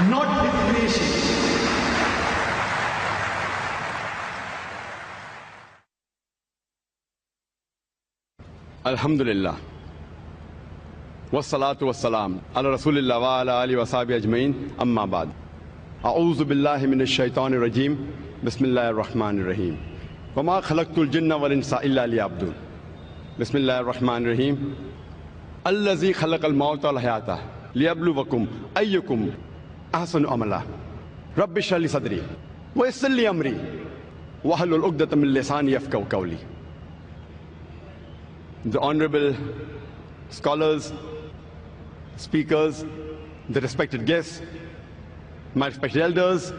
not definition. Alhamdulillah. Wassalatu wassalam ala Rasulillah wa ala alihi wa sahbihi ajmain. Amma ba'd. A'udhu billahi minash shaitanir rajim. Bismillahir rahmanir rahim. Wa ma khalaqtul jinna wal insa illa liya'budun. Bismillahir rahmanir rahim. Allazi khalaqal mauta wal hayata liyabluwakum ayyukum ahsanu amala. Rabbi shrah li sadri wa yassir li amri wahlul 'uqdatam min lisani yafqahu qawli. The honorable scholars, speakers, the respected guests, my respected elders,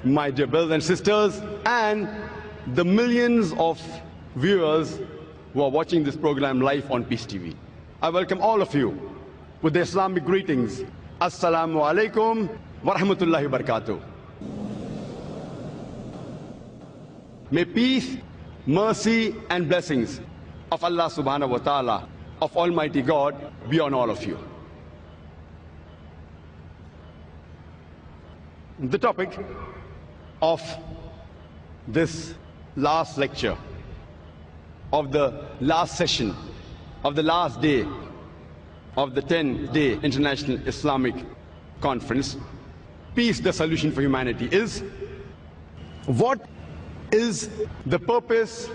my dear brothers and sisters, and the millions of viewers who are watching this program live on Peace TV. I welcome all of you with the Islamic greetings. Assalamu alaikum wa rahmatullahi wa barakatuh. May peace, mercy and blessings of Allah subhanahu wa ta'ala, of Almighty God, be on all of you. The topic of this last lecture, of the last session, of the last day of the 10-day International Islamic Conference, Peace, the Solution for Humanity, is: what is the purpose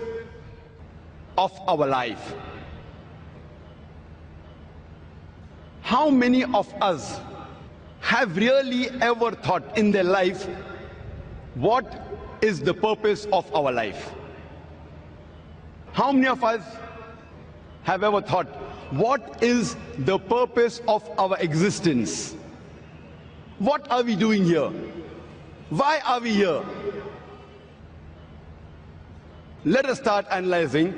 of our life? How many of us have really ever thought in their life, what is the purpose of our life? How many of us have ever thought, what is the purpose of our existence? What are we doing here? Why are we here? Let us start analyzing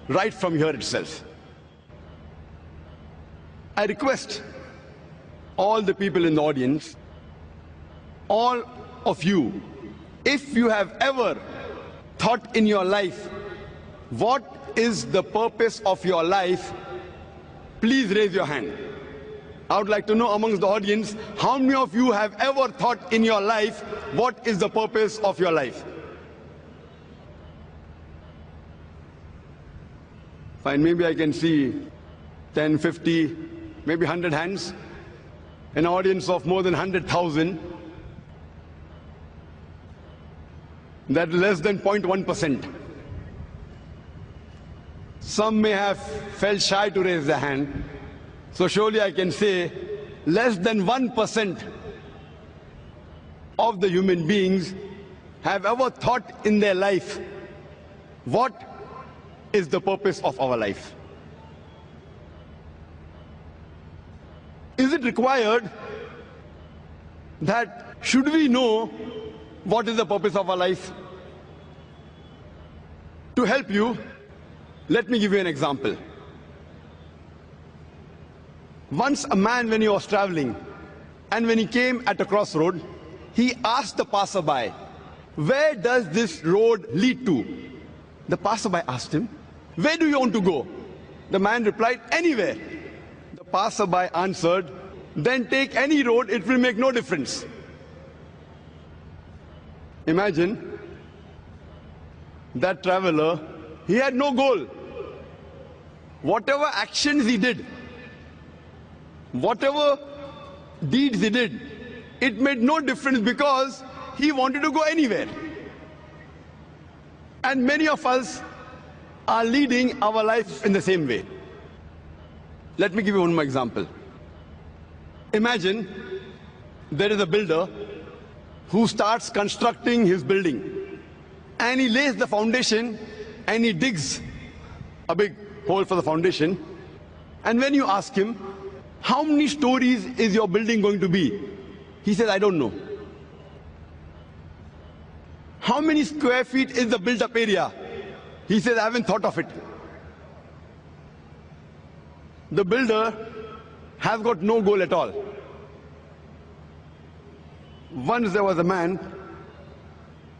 right from here itself. I request all the people in the audience, all of you, if you have ever thought in your life, what is the purpose of your life, please raise your hand. I would like to know amongst the audience, how many of you have ever thought in your life, what is the purpose of your life? Fine, maybe I can see 10, 50, maybe 100 hands. An audience of more than 100,000. That's less than 0.1%. Some may have felt shy to raise their hand. So surely I can say less than 1% of the human beings have ever thought in their life, what is the purpose of our life? Is it required that should we know what is the purpose of our life? To help you, let me give you an example. Once a man, when he was traveling, and when he came at a crossroad, he asked the passerby, where does this road lead to? The passerby asked him, where do you want to go? The man replied, anywhere. The passerby answered, then take any road, it will make no difference. Imagine that traveler, he had no goal. Whatever actions he did, whatever deeds he did, it made no difference because he wanted to go anywhere. And many of us are leading our life in the same way. Let me give you one more example. Imagine there is a builder who starts constructing his building, and he lays the foundation and he digs a big hole for the foundation. And when you ask him, how many stories is your building going to be? He says, I don't know. How many square feet is the built-up area? He says, I haven't thought of it. The builder has got no goal at all. Once there was a man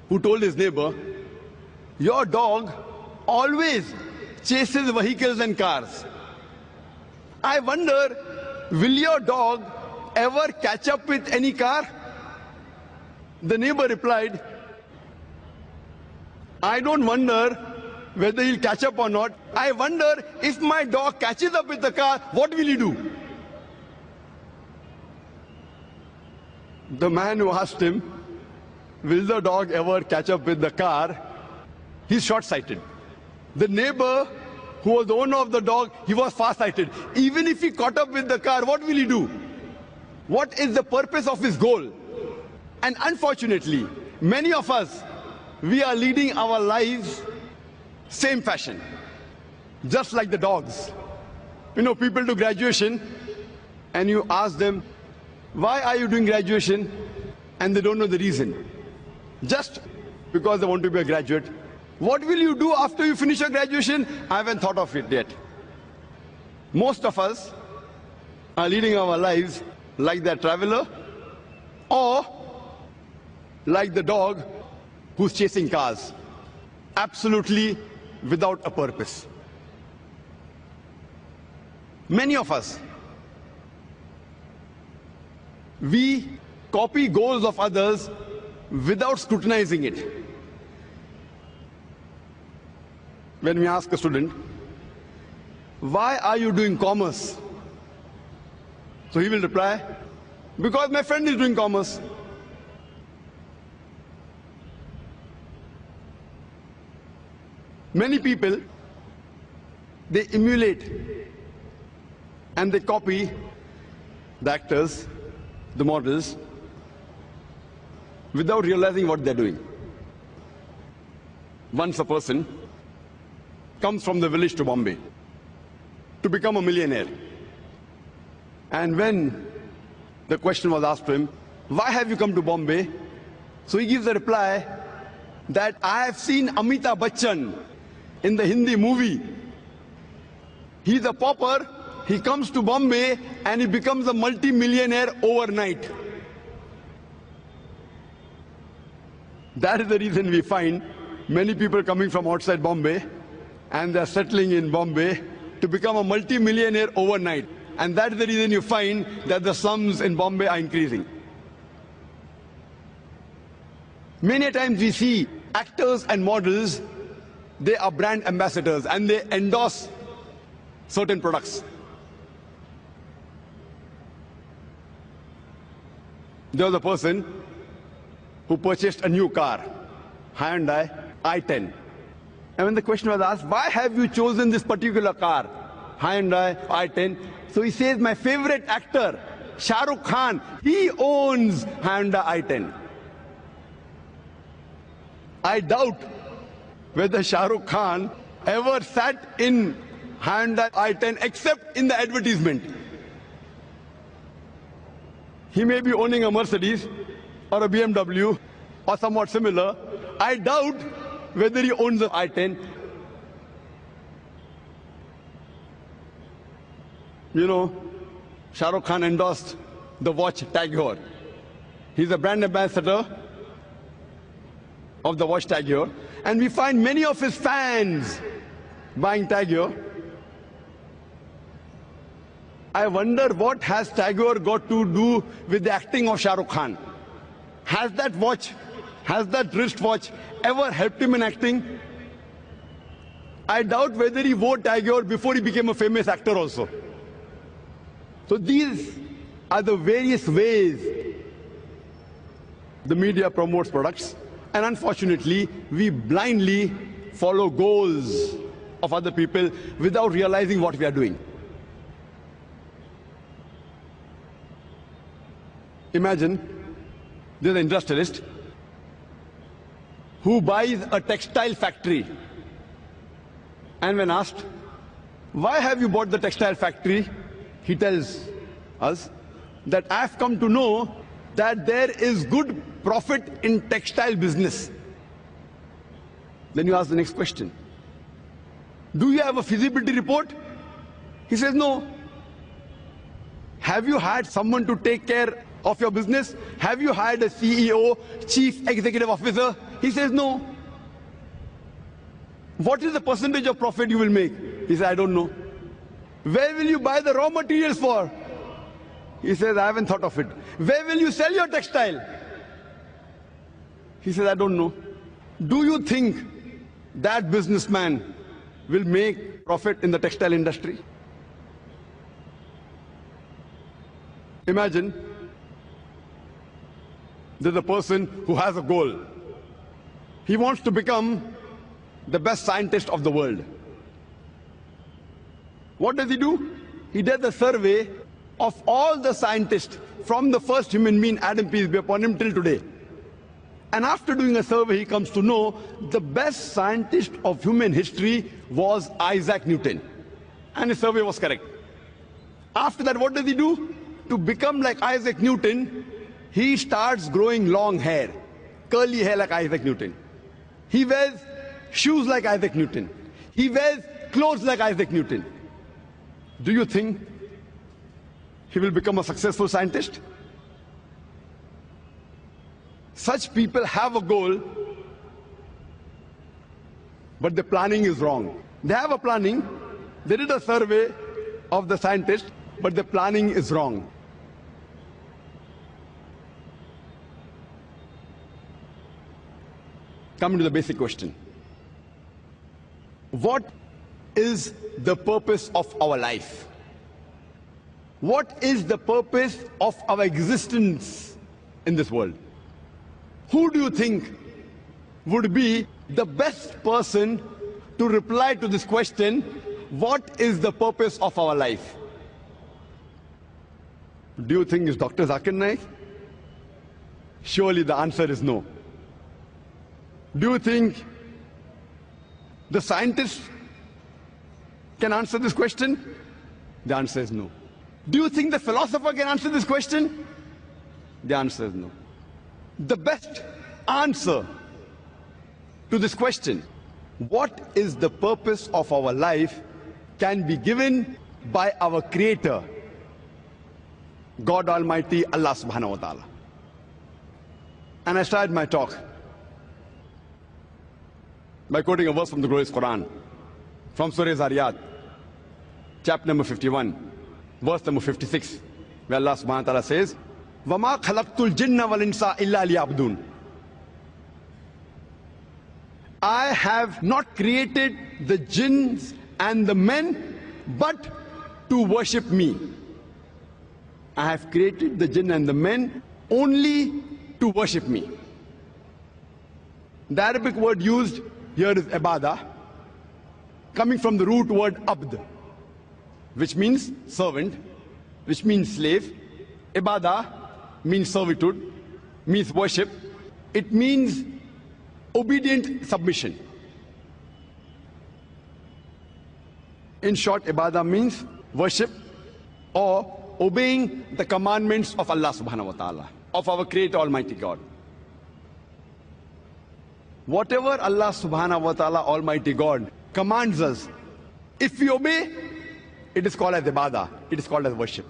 who told his neighbor, your dog always chases vehicles and cars. I wonder, will your dog ever catch up with any car? The neighbor replied, I don't wonder whether he'll catch up or not. I wonder if my dog catches up with the car, what will he do? The man who asked him, will the dog ever catch up with the car? He's short-sighted. The neighbor who was the owner of the dog, he was far-sighted. Even if he caught up with the car, what will he do? What is the purpose of his goal? And unfortunately, many of us, we are leading our lives same fashion, just like the dogs. You know, people do graduation and you ask them, why are you doing graduation? And they don't know the reason. Just because they want to be a graduate. What will you do after you finish your graduation? I haven't thought of it yet. Most of us are leading our lives like that traveler or like the dog who's chasing cars, absolutely without a purpose. Many of us, we copy goals of others without scrutinizing it. When we ask a student, why are you doing commerce? So he will reply, because my friend is doing commerce. Many people, they emulate and they copy the actors, the models, without realizing what they're doing. Once a person comes from the village to Bombay to become a millionaire. And when the question was asked to him, why have you come to Bombay? So he gives a reply that I have seen Amitabh Bachchan in the Hindi movie. He's a pauper, he comes to Bombay and he becomes a multi-millionaire overnight. That is the reason we find many people coming from outside Bombay and they're settling in Bombay to become a multi-millionaire overnight. And that is the reason you find that the slums in Bombay are increasing. Many times we see actors and models, they are brand ambassadors and they endorse certain products. There was a person who purchased a new car, Hyundai i10. And when the question was asked, why have you chosen this particular car, Hyundai i10? So he says, my favorite actor, Shah Rukh Khan, he owns Hyundai i10. I doubt whether Shah Rukh Khan ever sat in Hyundai i10 except in the advertisement. He may be owning a Mercedes or a BMW or somewhat similar. I doubt whether he owns an i10. You know, Shah Rukh Khan endorsed the watch Tag Heuer. He's a brand ambassador of the watch Tag Heuer. And we find many of his fans buying Tag Heuer. I wonder what has Tag Heuer got to do with the acting of Shah Rukh Khan? Has that watch, has that wristwatch ever helped him in acting? I doubt whether he wore Tag Heuer before he became a famous actor also. So these are the various ways the media promotes products. And unfortunately, we blindly follow goals of other people without realizing what we are doing. Imagine there's an industrialist who buys a textile factory. And when asked, why have you bought the textile factory? He tells us that I've come to know that there is good profit in textile business. Then you ask the next question. Do you have a feasibility report? He says no. Have you hired someone to take care of your business? Have you hired a CEO, chief executive officer? He says no. What is the percentage of profit you will make? He says, I don't know. Where will you buy the raw materials for? He says, I haven't thought of it. Where will you sell your textile? He says, I don't know. Do you think that businessman will make profit in the textile industry? Imagine there's a person who has a goal. He wants to become the best scientist of the world. What does he do? He does a survey of all the scientists from the first human being, Adam, peace be upon him, till today. And after doing a survey, he comes to know the best scientist of human history was Isaac Newton. And his survey was correct. After that, what does he do? To become like Isaac Newton, he starts growing long hair, curly hair like Isaac Newton. He wears shoes like Isaac Newton. He wears clothes like Isaac Newton. Do you think he will become a successful scientist? Such people have a goal, but the planning is wrong. They have a planning, they did a survey of the scientists, but the planning is wrong. Coming to the basic question. What is the purpose of our life? What is the purpose of our existence in this world? Who do you think would be the best person to reply to this question, what is the purpose of our life? Do you think it's Dr. Zakir Naik? Surely the answer is no. Do you think the scientist can answer this question? The answer is no. Do you think the philosopher can answer this question? The answer is no. The best answer to this question, what is the purpose of our life, can be given by our Creator, God Almighty, Allah Subhanahu wa Ta'ala. And I started my talk by quoting a verse from the glorious Quran, from Surah Zariyat, chapter number 51, verse number 56, where Allah Subhanahu wa Ta'ala says, وَمَا خَلَقْتُ الْجِنَّ وَالْإِنسَ إِلَّا لِيَعْبُدُونَ. I have not created the jinns and the men, but to worship me. I have created the jinn and the men only to worship me. The Arabic word used here is ibadah, coming from the root word abd, which means servant, which means slave. Ibadah means servitude, means worship. It means obedient submission. In short, ibadah means worship or obeying the commandments of Allah Subhanahu wa Ta'ala, of our Creator Almighty God. Whatever Allah Subhanahu wa Ta'ala Almighty God commands us, if we obey, it is called as ibadah, it is called as worship.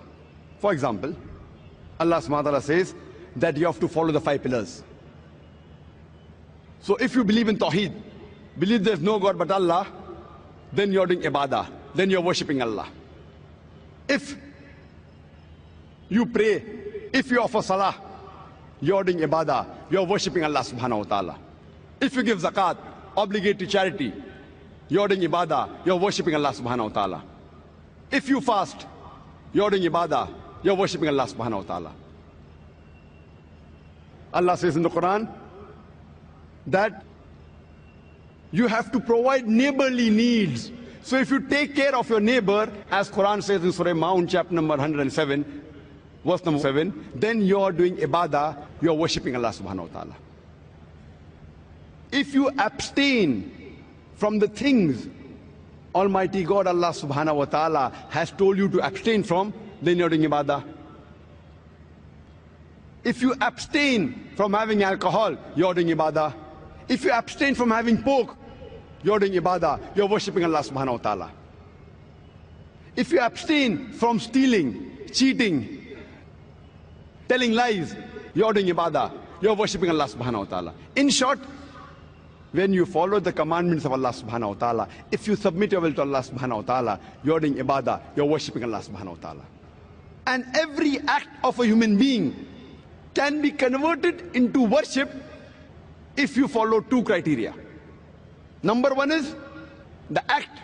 For example, Allah Subhanahu wa Ta'ala says that you have to follow the 5 pillars. So if you believe in Tawheed, believe there is no God but Allah, then you are doing ibadah, then you are worshipping Allah. If you pray, if you offer salah, you are doing ibadah, you are worshipping Allah Subhanahu wa Ta'ala. If you give zakat, obligatory charity, you are doing ibadah, you are worshipping Allah Subhanahu wa Ta'ala. If you fast, you are doing ibadah, you are worshipping Allah Subhanahu wa Ta'ala. Allah says in the Quran that you have to provide neighborly needs. So if you take care of your neighbor, as Quran says in Surah Maun, chapter number 107, verse number 7, then you are doing ibadah, you are worshipping Allah Subhanahu wa Ta'ala. If you abstain from the things Almighty God, Allah Subhanahu wa Ta'ala has told you to abstain from, then you are doing ibadah. If you abstain from having alcohol, you are doing ibadah. If you abstain from having pork, you are doing ibadah, you are worshipping Allah Subhanahu wa Ta'ala. If you abstain from stealing, cheating, telling lies, you are doing ibadah, you are worshipping Allah Subhanahu wa Ta'ala. In short, when you follow the commandments of Allah Subhanahu wa Ta'ala, if you submit your will to Allah Subhanahu wa Ta'ala, you are doing ibadah, you are worshipping Allah Subhanahu wa Ta'ala. And every act of a human being can be converted into worship if you follow two criteria. Number one is, the act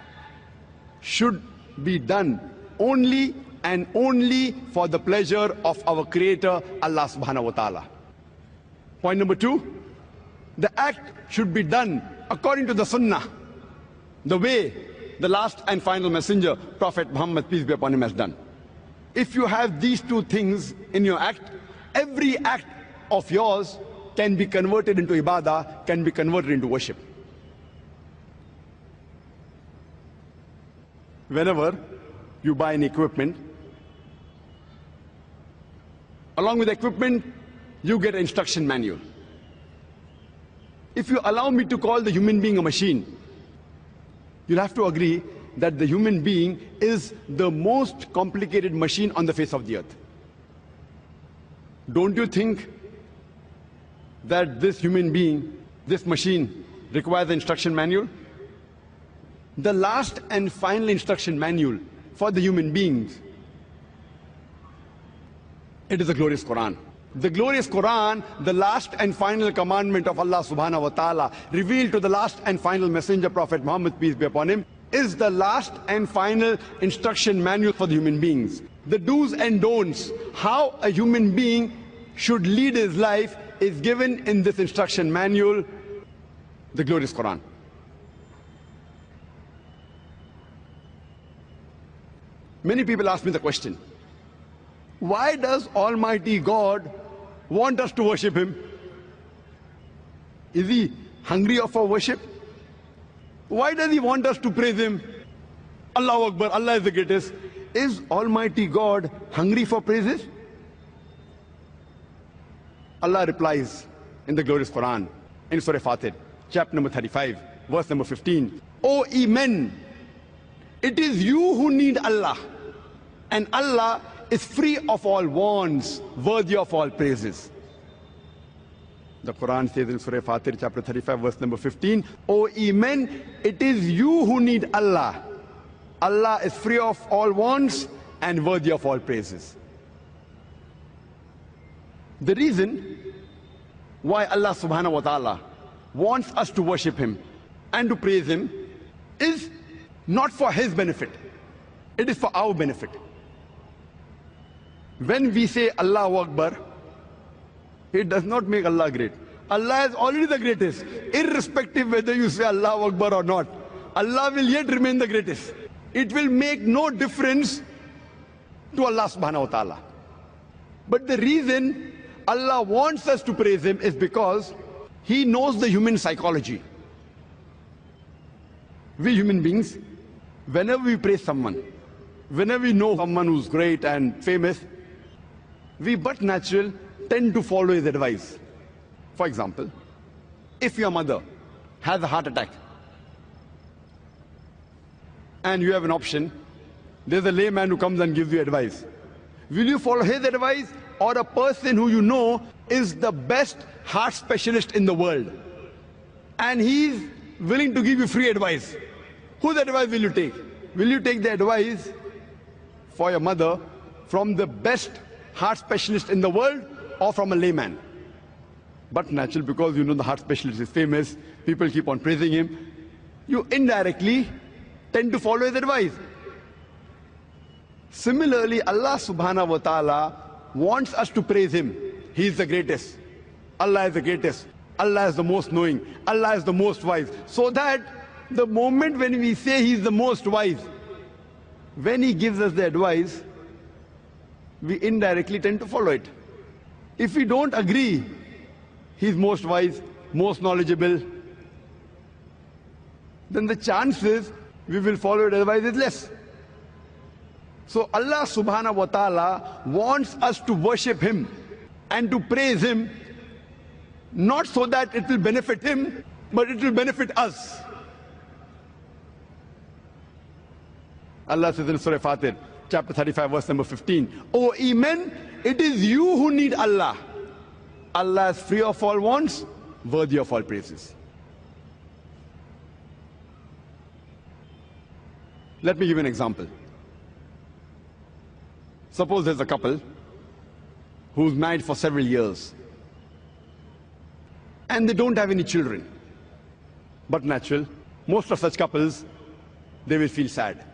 should be done only and only for the pleasure of our Creator, Allah subhanahu wa ta'ala. Point number two, the act should be done according to the Sunnah, the way the last and final messenger, Prophet Muhammad, peace be upon him, has done. If you have these two things in your act, every act of yours can be converted into ibadah, can be converted into worship. Whenever you buy an equipment, along with the equipment, you get an instruction manual. If you allow me to call the human being a machine, you'll have to agree that the human being is the most complicated machine on the face of the earth. Don't you think that this human being, this machine, requires an instruction manual? The last and final instruction manual for the human beings, it is the glorious Quran. The glorious Quran, the last and final commandment of Allah subhanahu wa ta'ala, revealed to the last and final messenger, Prophet Muhammad, peace be upon him, is the last and final instruction manual for the human beings. The do's and don'ts, how a human being should lead his life, is given in this instruction manual, the glorious Quran. Many people ask me the question, why does Almighty God want us to worship Him? Is He hungry of our worship? Why does He want us to praise Him? Allahu Akbar, Allah is the greatest. Is Almighty God hungry for praises? Allah replies in the glorious Quran, in Surah Fatir, chapter number 35, verse number 15. O ye men, it is you who need Allah, and Allah is free of all wants, worthy of all praises. The Quran says in Surah Fatir, chapter 35, verse number 15, O ye men, it is you who need Allah. Allah is free of all wants and worthy of all praises. The reason why Allah subhanahu wa ta'ala wants us to worship Him and to praise Him is not for His benefit. It is for our benefit. When we say Allahu Akbar, it does not make Allah great. Allah is already the greatest, irrespective whether you say Allahu Akbar or not. Allah will yet remain the greatest. It will make no difference to Allah subhanahu wa ta'ala. But the reason Allah wants us to praise Him is because He knows the human psychology. We human beings, whenever we praise someone, whenever we know someone who's great and famous, we but natural tend to follow his advice. For example, if your mother has a heart attack and you have an option, there's a layman who comes and gives you advice. Will you follow his advice or a person who you know is the best heart specialist in the world and he's willing to give you free advice? Whose advice will you take? Will you take the advice for your mother from the best heart specialist in the world or from a layman? But natural, because you know the heart specialist is famous, people keep on praising him, you indirectly tend to follow his advice. Similarly, Allah subhanahu wa ta'ala wants us to praise Him. He is the greatest. Allah is the greatest. Allah is the most knowing. Allah is the most wise. So that the moment when we say He is the most wise, when He gives us the advice, we indirectly tend to follow it. If we don't agree, He's most wise, most knowledgeable, then the chances we will follow it advice is less. So Allah subhanahu wa ta'ala wants us to worship Him and to praise Him, not so that it will benefit Him, but it will benefit us. Allah says in Surah Fatir, chapter 35, verse number 15, O ye men, it is you who need Allah. Allah is free of all wants, worthy of all praises. Let me give you an example. Suppose there's a couple who's married for several years and they don't have any children. But natural, most of such couples, they will feel sad.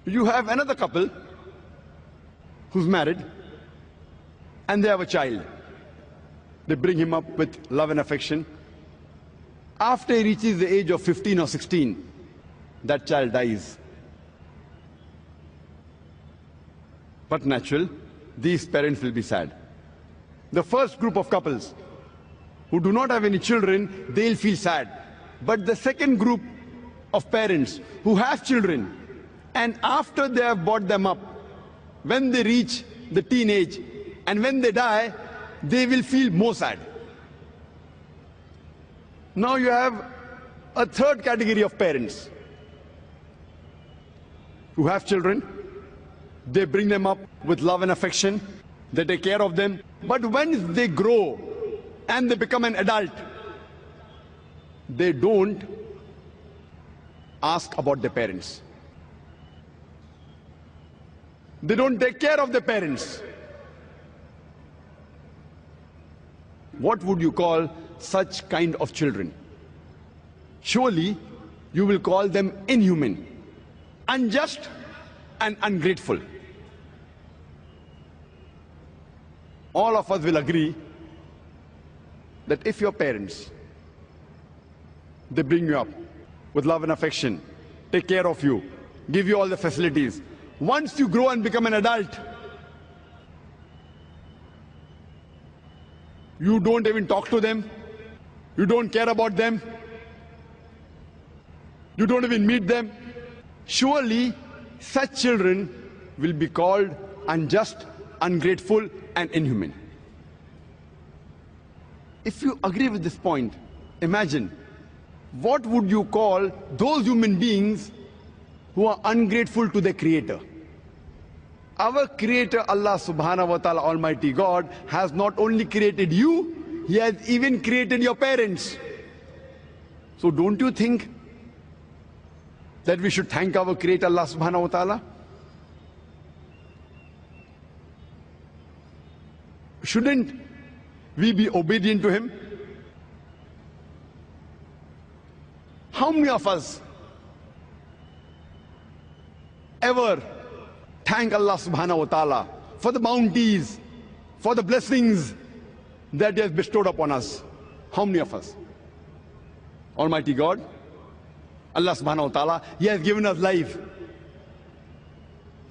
You have another couple who's married and they have a child. They bring him up with love and affection. After he reaches the age of 15 or 16, that child dies. But natural, these parents will be sad. The first group of couples who do not have any children, they'll feel sad. But the second group of parents who have children, and after they have brought them up, when they reach the teenage and when they die, they will feel more sad. Now you have a third category of parents who have children. They bring them up with love and affection. They take care of them. But when they grow and they become an adult, they don't ask about their parents. They don't take care of their parents. What would you call such kind of children? Surely you will call them inhuman, unjust and ungrateful. All of us will agree that if your parents, they bring you up with love and affection, take care of you, give you all the facilities, once you grow and become an adult, you don't even talk to them, you don't care about them, you don't even meet them. Surely such children will be called unjust, ungrateful and inhuman. If you agree with this point, imagine, what would you call those human beings who are ungrateful to their Creator? Our Creator, Allah subhanahu wa ta'ala, Almighty God, has not only created you, He has even created your parents. So don't you think that we should thank our Creator, Allah subhanahu wa ta'ala? Shouldn't we be obedient to Him? How many of us ever thank Allah subhanahu wa ta'ala for the bounties, for the blessings that He has bestowed upon us? How many of us? Almighty God, Allah subhanahu wa ta'ala, He has given us life.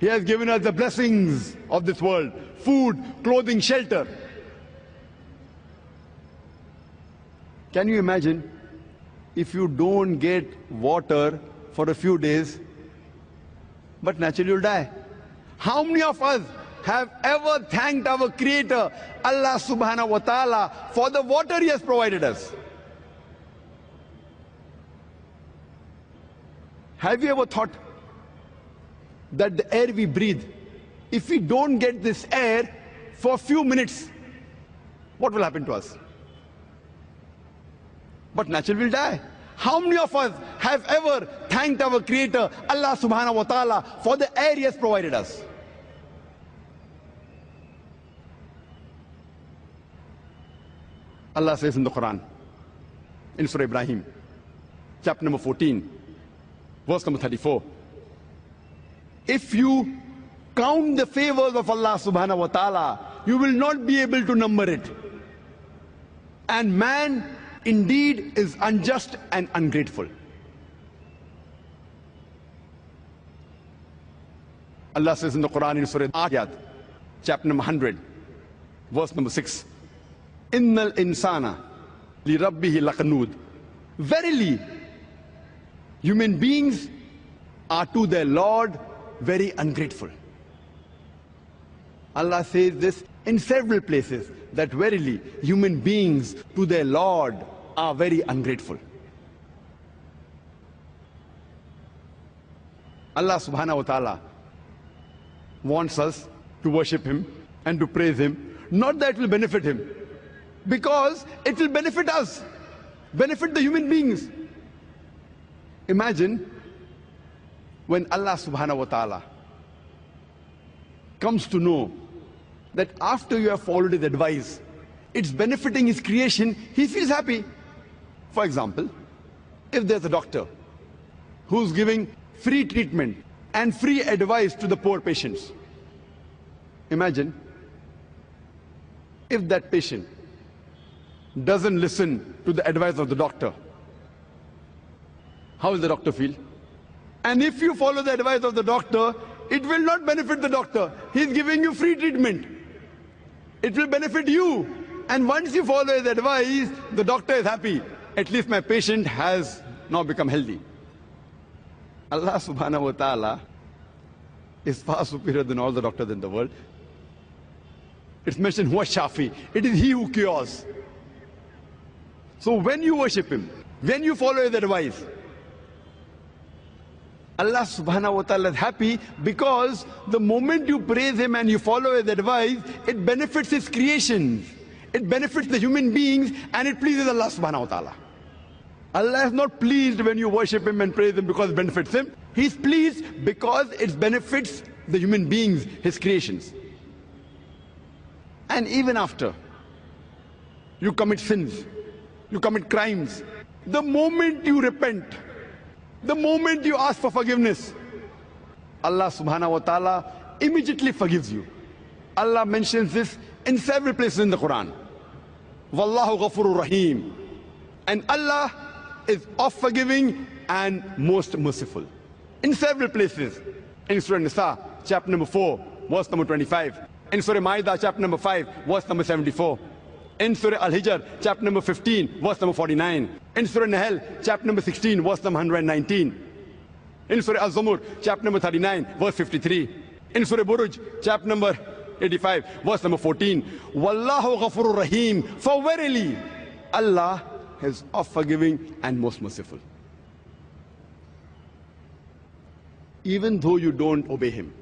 He has given us the blessings of this world: food, clothing, shelter. Can you imagine if you don't get water for a few days, but naturally you'll die? How many of us have ever thanked our Creator, Allah subhanahu wa ta'ala, for the water He has provided us? Have you ever thought that the air we breathe, if we don't get this air for a few minutes, what will happen to us? But naturally we'll die. How many of us have ever thanked our Creator, Allah subhanahu wa ta'ala, for the air He has provided us? Allah says in the Quran, in Surah Ibrahim, chapter number 14, verse number 34, if you count the favors of Allah subhanahu wa ta'ala, you will not be able to number it. And man indeed is unjust and ungrateful. Allah says in the Quran, in Surah Ayat, chapter number 100, verse number 6, Innal insana li rabbihi laqanud. Verily, human beings are to their Lord very ungrateful. Allah says this in several places, that verily human beings to their Lord are very ungrateful. Allah subhanahu wa ta'ala wants us to worship Him and to praise Him, not that it will benefit Him, because it will benefit us, benefit the human beings. Imagine when Allah subhanahu wa ta'ala comes to know that after you have followed his advice, it's benefiting his creation, he feels happy. For example, if there's a doctor who's giving free treatment and free advice to the poor patients, imagine if that patient doesn't listen to the advice of the doctor, how will the doctor feel? And if you follow the advice of the doctor, it will not benefit the doctor. He's giving you free treatment. It will benefit you. And once you follow his advice, the doctor is happy. At least my patient has now become healthy. Allah subhanahu wa ta'ala is far superior than all the doctors in the world. It's mentioned, Huwa Shafi. It is he who cures. So when you worship him, when you follow his advice, Allah subhanahu wa ta'ala is happy, because the moment you praise him and you follow his advice, it benefits his creations. It benefits the human beings, and it pleases Allah subhanahu wa ta'ala. Allah is not pleased when you worship him and praise him because it benefits him. He's pleased because it benefits the human beings, his creations. And even after you commit sins, you commit crimes, the moment you repent, the moment you ask for forgiveness, Allah subhanahu wa ta'ala immediately forgives you. Allah mentions this in several places in the Quran. Wallahu ghafurur rahim. And Allah is oft forgiving and most merciful. In several places. In Surah Nisa, chapter number 4, verse number 25. In Surah Ma'idah, chapter number 5, verse number 74. In Surah Al-Hijr, chapter number 15, verse number 49. In Surah Nahl, chapter number 16, verse number 119. In Surah Al-Zumur, chapter number 39, verse 53. In Surah Buruj, chapter number 85, verse number 14. Wallahu ghafurur rahim. For verily, Allah is oft forgiving and most merciful. Even though you don't obey him,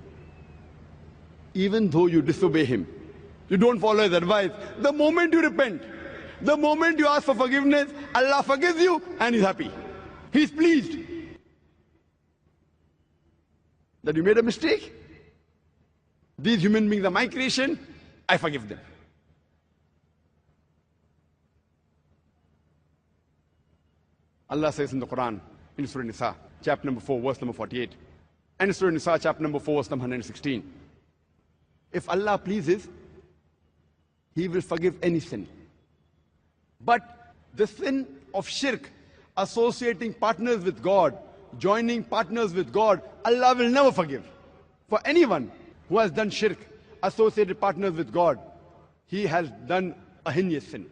even though you disobey him, you don't follow his advice, the moment you repent, the moment you ask for forgiveness, Allah forgives you and he's happy. He's pleased that you made a mistake. These human beings are my creation, I forgive them. Allah says in the Quran, in Surah Nisa, chapter number 4, verse number 48, and Surah Nisa, chapter number 4, verse number 116. If Allah pleases, he will forgive any sin. But the sin of shirk, associating partners with God, joining partners with God, Allah will never forgive. For anyone who has done shirk, associated partners with God, he has done a heinous sin.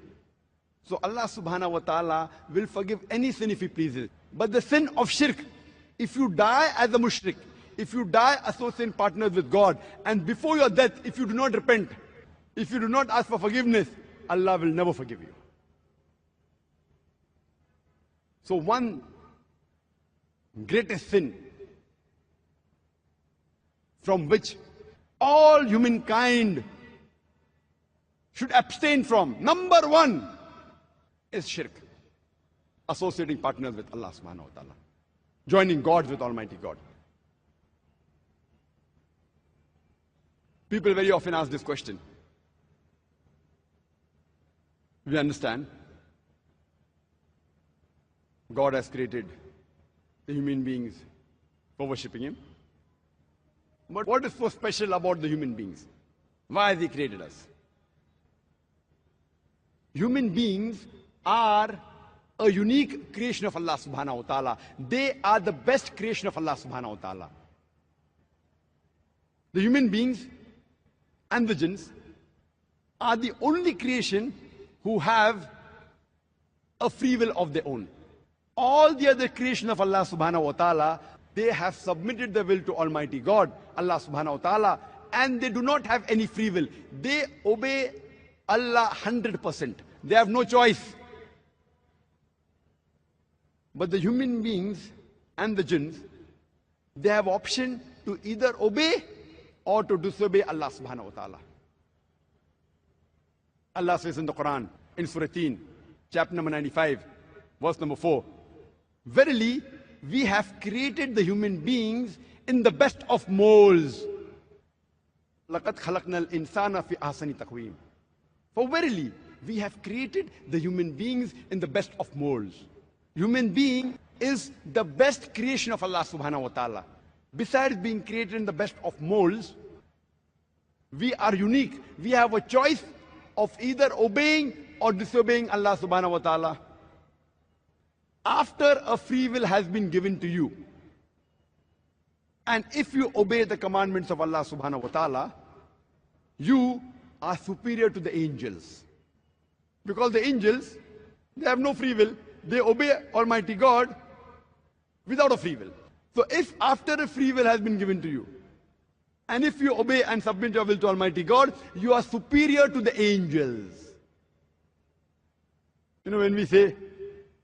So Allah subhanahu wa ta'ala will forgive any sin if he pleases. But the sin of shirk, if you die as a mushrik, if you die associating partners with God, and before your death, if you do not repent, if you do not ask for forgiveness, Allah will never forgive you. So one greatest sin from which all humankind should abstain from, number one, is shirk. Associating partners with Allah subhanahu wa ta'ala. Joining God with Almighty God. People very often ask this question. We understand God has created the human beings for worshipping him. But what is so special about the human beings? Why has he created us? Human beings are a unique creation of Allah subhanahu wa ta'ala. They are the best creation of Allah subhanahu wa ta'ala. The human beings and the jinns are the only creation who have a free will of their own. All the other creation of Allah subhanahu wa ta'ala, they have submitted their will to Almighty God, Allah subhanahu wa ta'ala, and they do not have any free will. They obey Allah 100%. They have no choice. But the human beings and the jinns, they have option to either obey or to disobey Allah subhanahu wa ta'ala. Allah says in the Quran, in Surah 3, chapter number 95, verse number 4, verily, we have created the human beings in the best of molds. لَقَدْ خَلَقْنَا الْإِنسَانَ فِي أَحْسَنِ تَقْوِيمٍ. For verily, we have created the human beings in the best of molds. Human being is the best creation of Allah subhanahu wa ta'ala. Besides being created in the best of molds, we are unique. We have a choice of either obeying or disobeying Allah subhanahu wa ta'ala. After a free will has been given to you, and if you obey the commandments of Allah subhanahu wa ta'ala, you are superior to the angels. Because the angels, they have no free will. They obey Almighty God without a free will. So if after a free will has been given to you, and if you obey and submit your will to Almighty God, you are superior to the angels. You know, when we say,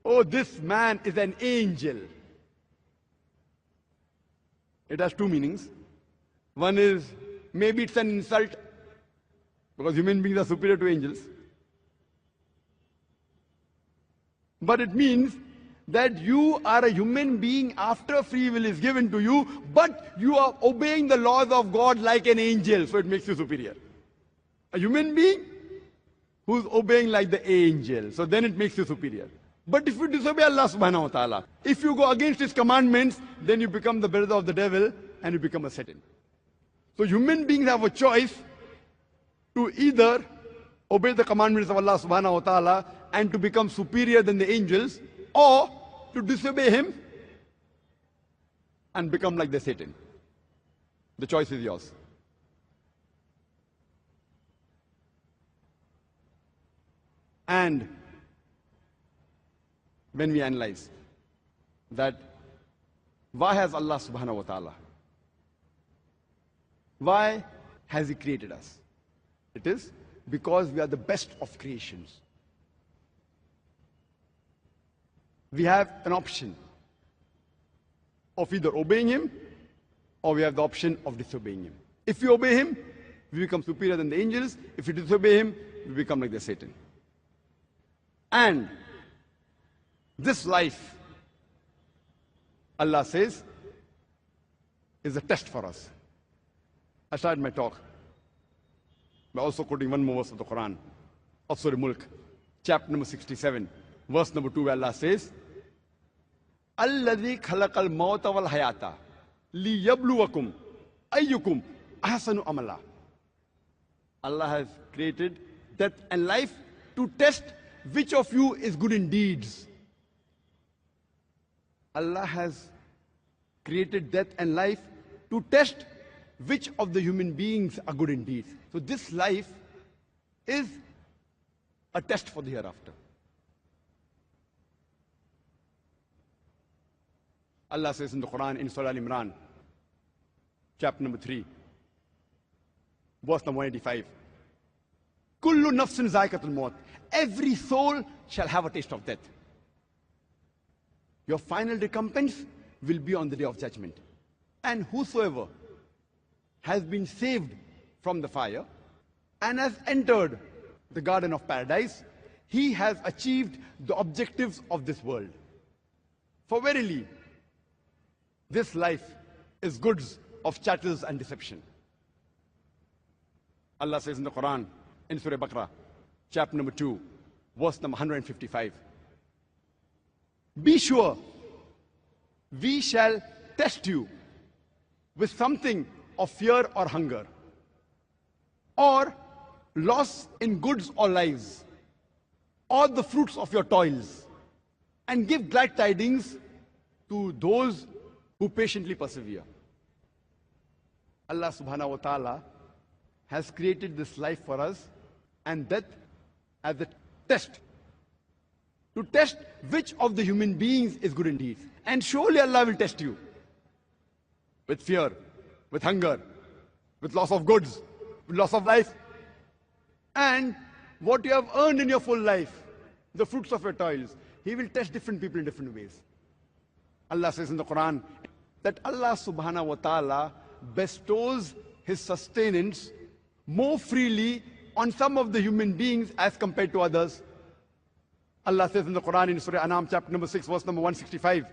oh, this man is an angel, it has two meanings. One is, maybe it's an insult, because human beings are superior to angels. But it means that you are a human being after free will is given to you, but you are obeying the laws of God like an angel, so it makes you superior. A human being who's obeying like the angel, so then it makes you superior. But if you disobey Allah subhanahu wa ta'ala, if you go against His commandments, then you become the brother of the devil and you become a Satan. So human beings have a choice to either obey the commandments of Allah subhanahu wa ta'ala and to become superior than the angels, or to disobey Him and become like the Satan. The choice is yours. And when we analyze that, why has Allah subhanahu wa ta'ala, why has He created us? It is because we are the best of creations. We have an option of either obeying Him, or we have the option of disobeying Him. If we obey Him, we become superior than the angels. If we disobey Him, we become like the Satan. And this life, Allah says, is a test for us. I started my talk by also quoting one more verse of the Quran, of Surah Mulk, chapter number 67, verse number 2, where Allah says, الَّذِي خَلَقَ الْمَوْتَ وَالْحَيَاةَ لِيَبْلُوَكُمْ أَيُّكُمْ أَحْسَنُ عَمَلًا. Allah has created death and life to test which of you is good in deeds. Allah has created death and life to test which of the human beings are good in deeds. So this life is a test for the hereafter. Allah says in the Quran, in Surah Al-Imran, chapter number 3, verse number 185, Kullu nafsin zaikatul maut. Every soul shall have a taste of death. Your final recompense will be on the day of judgment. And whosoever has been saved from the fire and has entered the garden of paradise, he has achieved the objectives of this world. For verily, this life is goods of chattels and deception. Allah says in the Quran, in Surah Baqarah, chapter number 2, verse number 155, be sure we shall test you with something of fear or hunger, or loss in goods or lives, or the fruits of your toils, and give glad tidings to those who patiently persevere. Allah subhanahu wa ta'ala has created this life for us and death as a test, to test which of the human beings is good indeed. And surely Allah will test you with fear, with hunger, with loss of goods, with loss of life, and what you have earned in your full life, the fruits of your toils. He will test different people in different ways. Allah says in the Quran that Allah subhanahu wa ta'ala bestows His sustenance more freely on some of the human beings as compared to others. Allah says in the Quran in Surah Anam chapter number 6 verse number 165,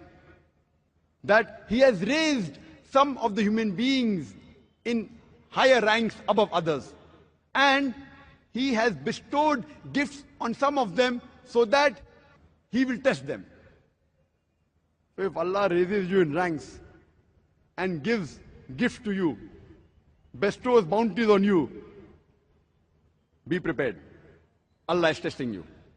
that He has raised some of the human beings in higher ranks above others. And He has bestowed gifts on some of them so that He will test them. So if Allah raises you in ranks and gives gifts to you, bestows bounties on you, be prepared. Allah is testing you.